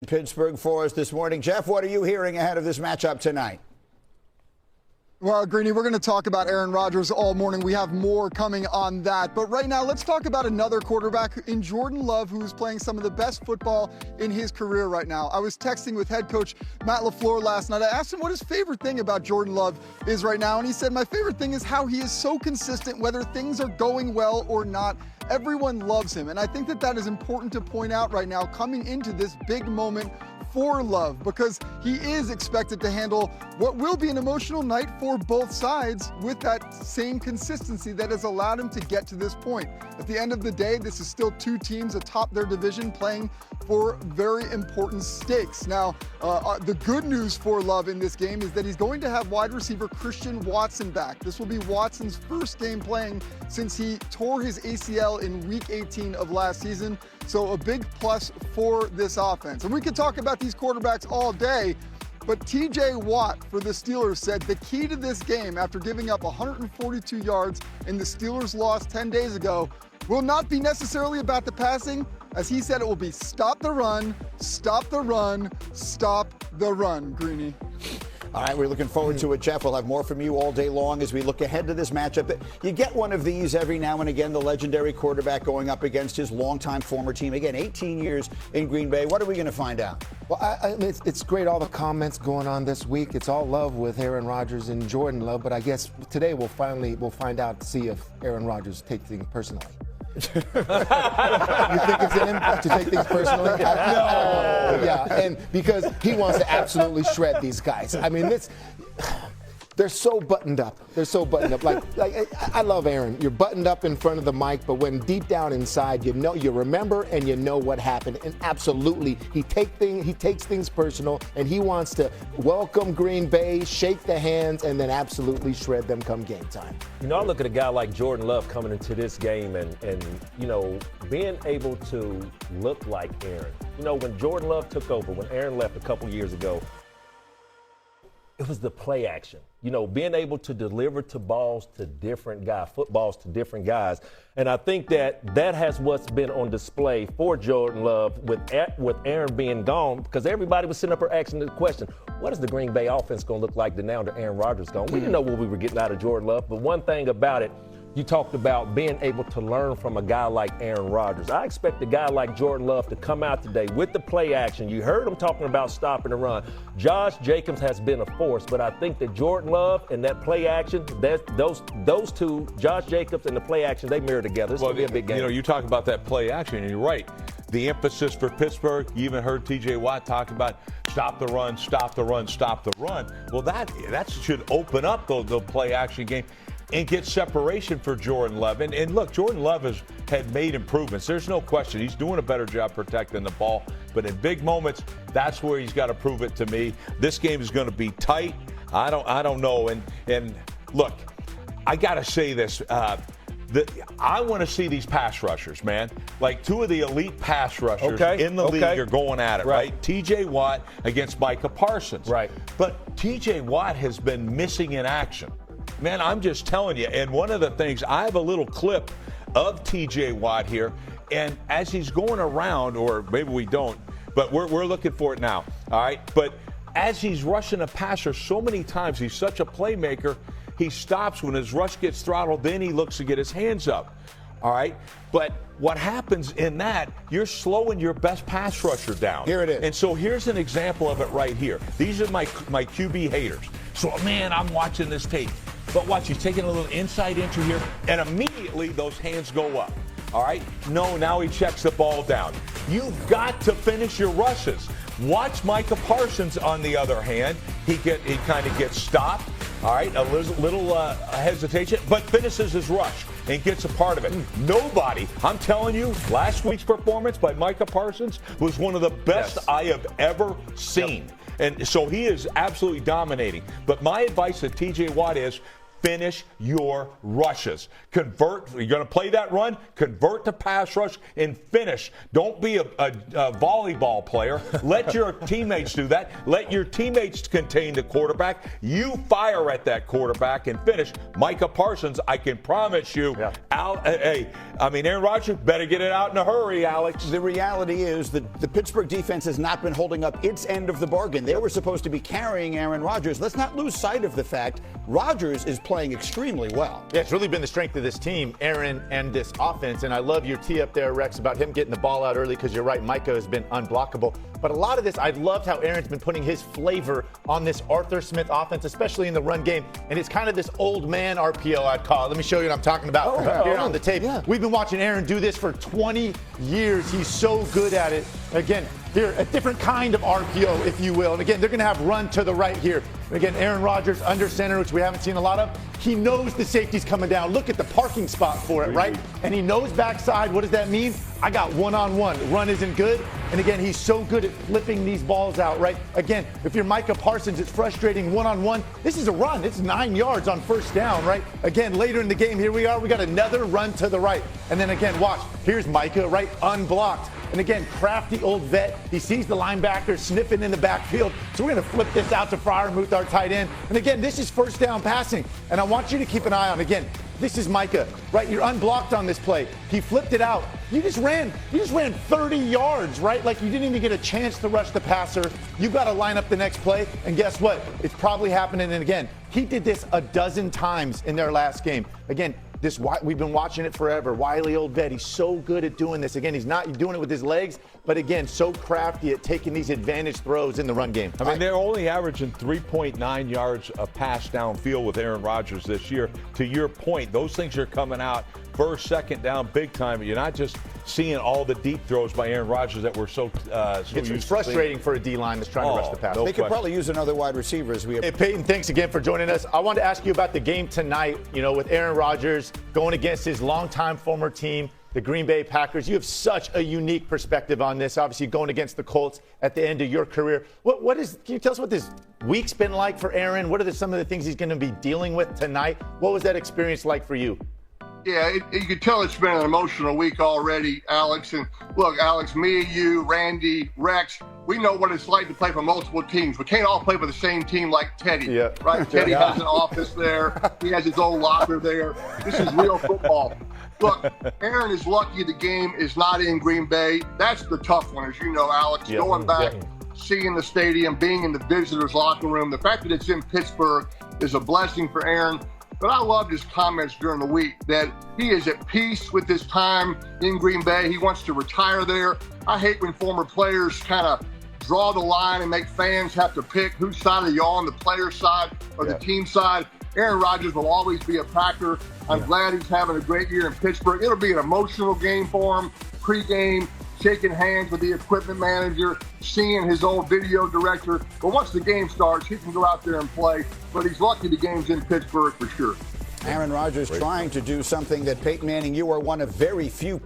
Pittsburgh for us this morning. Jeff, what are you hearing ahead of this matchup tonight? Well, Greeny, we're going to talk about Aaron Rodgers all morning. We have more coming on that. But right now, let's talk about another quarterback in Jordan Love, who's playing some of the best football in his career right now. I was texting with head coach Matt LaFleur last night. I asked him what his favorite thing about Jordan Love is right now, and he said, my favorite thing is how he is so consistent, whether things are going well or not. Everyone loves him, and I think that is important to point out right now coming into this big moment for Love, because he is expected to handle what will be an emotional night for both sides with that same consistency that has allowed him to get to this point. At the end of the day, this is still two teams atop their division playing for very important stakes. Now, the good news for Love in this game is that he's going to have wide receiver Christian Watson back. This will be Watson's first game playing since he tore his ACL in week 18 of last season. So a big plus for this offense. And we could talk about these quarterbacks all day, but TJ Watt for the Steelers said the key to this game, after giving up 142 yards in the Steelers' loss 10 days ago, will not be necessarily about the passing. As he said, it will be stop the run, stop the run, stop the run, Greeny. All right, we're looking forward to it, Jeff. We'll have more from you all day long as we look ahead to this matchup. You get one of these every now and again, the legendary quarterback going up against his longtime former team. Again, 18 years in Green Bay. What are we going to find out? Well, I mean, it's great, all the comments going on this week. It's all love with Aaron Rodgers and Jordan Love, but I guess today we'll find out to see if Aaron Rodgers takes things personally. You think it's in him to take things personally? No. Yeah, and because he wants to absolutely shred these guys. I mean, they're so buttoned up. They're so buttoned up. Like I love Aaron. You're buttoned up in front of the mic, but when deep down inside, you remember and you know what happened. And absolutely, he takes things personal, and he wants to welcome Green Bay, shake the hands, and then absolutely shred them come game time. You know, I look at a guy like Jordan Love coming into this game and you know, being able to look like Aaron. You know, when Jordan Love took over, when Aaron left a couple years ago, it was the play action. You know, being able to deliver footballs to different guys. And I think that has what's been on display for Jordan Love with Aaron being gone, because everybody was sitting up there asking the question, what is the Green Bay offense going to look like now that Aaron Rodgers gone? We didn't know what we were getting out of Jordan Love, but one thing about it, you talked about being able to learn from a guy like Aaron Rodgers. I expect a guy like Jordan Love to come out today with the play action. You heard him talking about stopping the run. Josh Jacobs has been a force, but I think that Jordan Love and that play action, those two, Josh Jacobs and the play action, they mirror together. This will be a big game. You know, you talk about that play action, and you're right. The emphasis for Pittsburgh, you even heard TJ Watt talk about stop the run, stop the run, stop the run. Well, that should open up the play action game and get separation for Jordan Love. And look, Jordan Love had made improvements. There's no question. He's doing a better job protecting the ball. But in big moments, that's where he's got to prove it to me. This game is going to be tight. I don't know. And look, I got to say this. I want to see these pass rushers, man. Like two of the elite pass rushers in the league are going at it, right? TJ Watt against Micah Parsons. Right. But TJ Watt has been missing in action. Man, I'm just telling you. And one of the things, I have a little clip of TJ Watt here. And as he's going around, or maybe we don't, but we're looking for it now. All right. But as he's rushing a passer so many times, he's such a playmaker. He stops when his rush gets throttled. Then he looks to get his hands up. All right. But what happens in that, you're slowing your best pass rusher down. Here it is. And so here's an example of it right here. These are my QB haters. So, man, I'm watching this tape. But watch, he's taking a little inside entry here, and immediately those hands go up. All right? No, now he checks the ball down. You've got to finish your rushes. Watch Micah Parsons, on the other hand. He kind of gets stopped. All right, a little hesitation, but finishes his rush and gets a part of it. Nobody, I'm telling you, last week's performance by Micah Parsons was one of the best I have ever seen. Yep. And so he is absolutely dominating. But my advice to TJ Watt is finish your rushes. Convert. You're going to play that run, convert to pass rush, and finish. Don't be a volleyball player. Let your teammates do that. Let your teammates contain the quarterback. You fire at that quarterback and finish. Micah Parsons, I can promise you, I mean, Aaron Rodgers better get it out in a hurry, Alex. The reality is that the Pittsburgh defense has not been holding up its end of the bargain. They were supposed to be carrying Aaron Rodgers. Let's not lose sight of the fact Rodgers is playing extremely well. Yeah, it's really been the strength of this team, Aaron, and this offense. And I love your tee up there, Rex, about him getting the ball out early because you're right, Micah has been unblockable. But a lot of this, I've loved how Aaron's been putting his flavor on this Arthur Smith offense, especially in the run game. And it's kind of this old man RPO, I'd call it. Let me show you what I'm talking about here on the tape. Yeah. We've been watching Aaron do this for 20 years. He's so good at it. Again, here, a different kind of RPO, if you will. And again, they're going to have run to the right here. Again, Aaron Rodgers under center, which we haven't seen a lot of. He knows the safety's coming down. Look at the parking spot for it, right? And he knows backside. What does that mean? I got one-on-one. Run isn't good. And again, he's so good at flipping these balls out, right? Again, if you're Micah Parsons, it's frustrating one-on-one. This is a run. It's 9 yards on first down, right? Again, later in the game, here we are. We got another run to the right. And then again, watch. Here's Micah, right? Unblocked. And again, crafty old vet. He sees the linebacker sniffing in the backfield. So we're going to flip this out to Freiermuth, our tight end. And again, this is first down passing. And I want you to keep an eye on, again, this is Micah, right? You're unblocked on this play. He flipped it out. You just ran 30 yards, right? Like you didn't even get a chance to rush the passer. You got to line up the next play. And guess what? It's probably happening. And again, he did this a dozen times in their last game. Again, we've been watching it forever. Wily old vet. He's so good at doing this. Again, he's not doing it with his legs, but again, so crafty at taking these advantage throws in the run game. I mean, they're only averaging 3.9 yards a pass downfield with Aaron Rodgers this year. To your point, those things are coming out first, second down, big time. You're not just seeing all the deep throws by Aaron Rodgers that we're so it's frustrating for a D-line that's trying to rush the pass. They could probably use another wide receiver as we have. Hey, Peyton, thanks again for joining us. I wanted to ask you about the game tonight, with Aaron Rodgers going against his longtime former team, the Green Bay Packers. You have such a unique perspective on this, obviously going against the Colts at the end of your career. Can you tell us what this week's been like for Aaron? What are some of the things he's going to be dealing with tonight? What was that experience like for you? Yeah, you can tell it's been an emotional week already, Alex. And look, Alex, me, you, Randy, Rex, we know what it's like to play for multiple teams. We can't all play for the same team like Teddy, right? Teddy has an office there. He has his own locker there. This is real football. Look, Aaron is lucky the game is not in Green Bay. That's the tough one, as you know, Alex. Going back, seeing the stadium, being in the visitors' locker room, the fact that it's in Pittsburgh is a blessing for Aaron. But I loved his comments during the week that he is at peace with his time in Green Bay. He wants to retire there. I hate when former players kind of draw the line and make fans have to pick whose side are you on, the player side or the team side. Aaron Rodgers will always be a Packer. I'm glad he's having a great year in Pittsburgh. It'll be an emotional game for him, pregame, shaking hands with the equipment manager, seeing his old video director. But once the game starts, he can go out there and play. But he's lucky the game's in Pittsburgh for sure. Aaron Rodgers trying to do something that Peyton Manning, you are one of very few